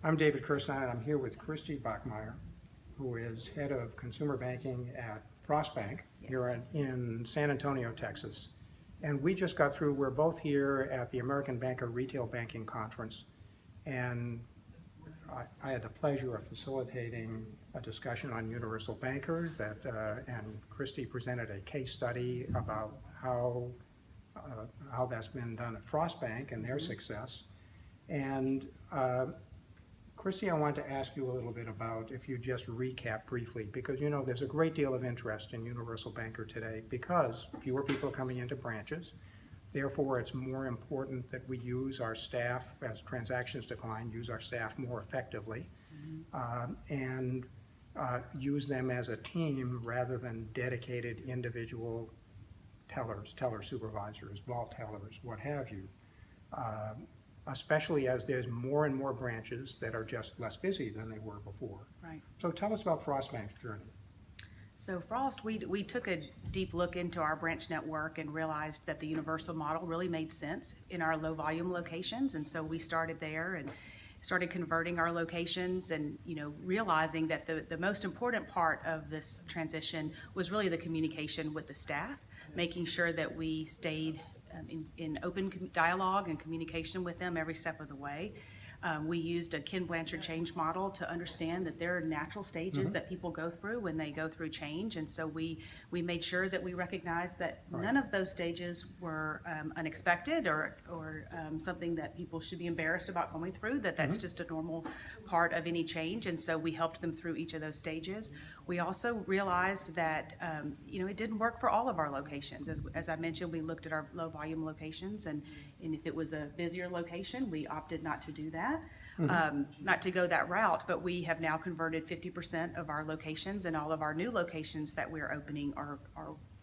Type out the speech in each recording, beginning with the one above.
I'm David Kerstein, and I'm here with Christy Bachmeyer, who is head of consumer banking at Frost Bank here in San Antonio, Texas. And we just got through, we're both here at the American Banker Retail Banking Conference, and I had the pleasure of facilitating a discussion on universal bankers and Christy presented a case study about how that's been done at Frost Bank and their success. And Christy, I wanted to ask you a little bit about if you just recap briefly, because you know there's a great deal of interest in universal banker today because fewer people are coming into branches. Therefore, it's more important that we use our staff, as transactions decline, use our staff more effectively, and use them as a team rather than dedicated individual tellers, teller supervisors, vault tellers, what have you. Especially as there's more and more branches that are just less busy than they were before. Right. So tell us about Frost Bank's journey. So Frost, we took a deep look into our branch network and realized that the universal model really made sense in our low volume locations, and so we started there and started converting our locations and realizing that the most important part of this transition was really the communication with the staff, making sure that we stayed in open dialogue and communication with them every step of the way. We used a Ken Blanchard change model to understand that there are natural stages that people go through when they go through change, and so we made sure that we recognized that none of those stages were unexpected or something that people should be embarrassed about going through, that's just a normal part of any change, and so we helped them through each of those stages. We also realized that it didn't work for all of our locations. As I mentioned, we looked at our low volume locations, and if it was a busier location, we opted not to do that. Not to go that route, but we have now converted 50% of our locations, and all of our new locations that we're opening are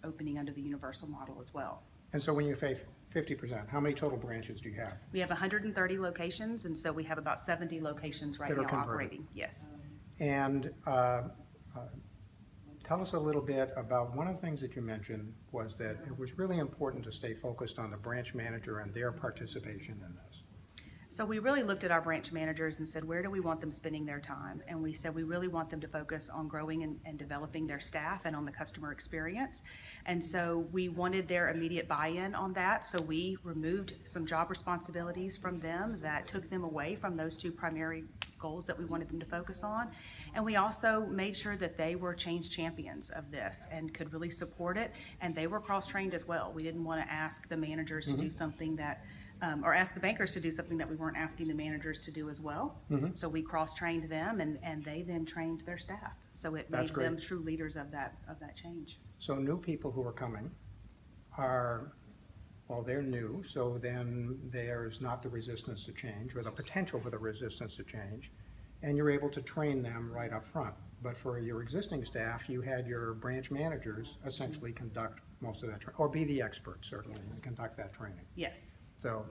opening under the universal model as well. And so when you say 50%, how many total branches do you have? We have 130 locations, and so we have about 70 locations right now operating. Yes. And tell us a little bit about one of the things that you mentioned was that it was really important to stay focused on the branch manager and their participation in this. So we really looked at our branch managers and said, where do we want them spending their time? And we said we really want them to focus on growing and developing their staff and on the customer experience. And so we wanted their immediate buy-in on that. So we removed some job responsibilities from them that took them away from those two primary goals that we wanted them to focus on. And we also made sure that they were change champions of this and could really support it. And they were cross-trained as well. We didn't want to ask the managers to do something that or ask the bankers to do something that we weren't asking the managers to do as well. So we cross-trained them, and they then trained their staff. So it made them true leaders of that change. So new people who are coming they're new, so then there's not the resistance to change or the potential for the resistance to change, and you're able to train them right up front. But for your existing staff, you had your branch managers essentially conduct most of that training, or be the experts certainly, and conduct that training. Yes. So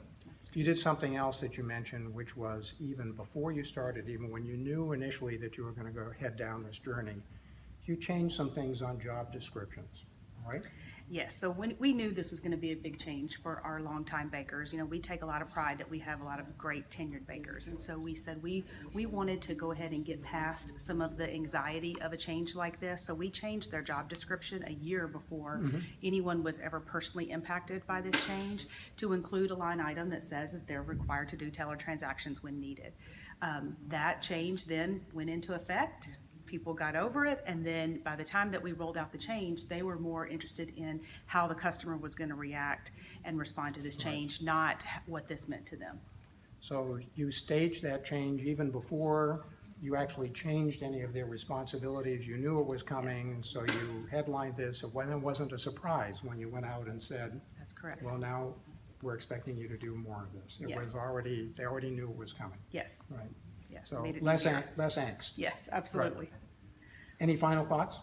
you did something else that you mentioned, which was even before you started, even when you knew initially that you were going to go head down this journey, you changed some things on job descriptions, right? Yes, so when we knew this was going to be a big change for our longtime bankers, we take a lot of pride that we have a lot of great tenured bankers, and so we said we wanted to go ahead and get past some of the anxiety of a change like this, so we changed their job description a year before anyone was ever personally impacted by this change to include a line item that says that they're required to do teller transactions when needed. That change then went into effect. People got over it, and then by the time that we rolled out the change, they were more interested in how the customer was going to react and respond to this change, not what this meant to them. So you staged that change even before you actually changed any of their responsibilities. You knew it was coming, so you headlined this. So when it wasn't a surprise when you went out and said, "That's correct. Well, now we're expecting you to do more of this." It was already, they already knew it was coming. Yes. Right. Yes. So less angst. Yes, absolutely. Right. Any final thoughts?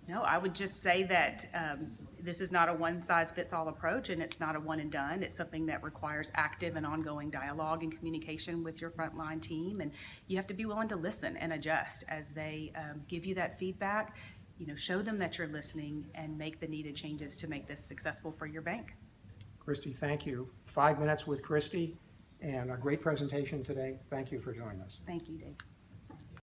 No, I would just say that this is not a one-size-fits-all approach, and it's not a one and done. It's something that requires active and ongoing dialogue and communication with your frontline team, and you have to be willing to listen and adjust as they give you that feedback. Show them that you're listening and make the needed changes to make this successful for your bank. Christy, thank you. 5 minutes with Christy, and a great presentation today. Thank you for joining us. Thank you, Dave.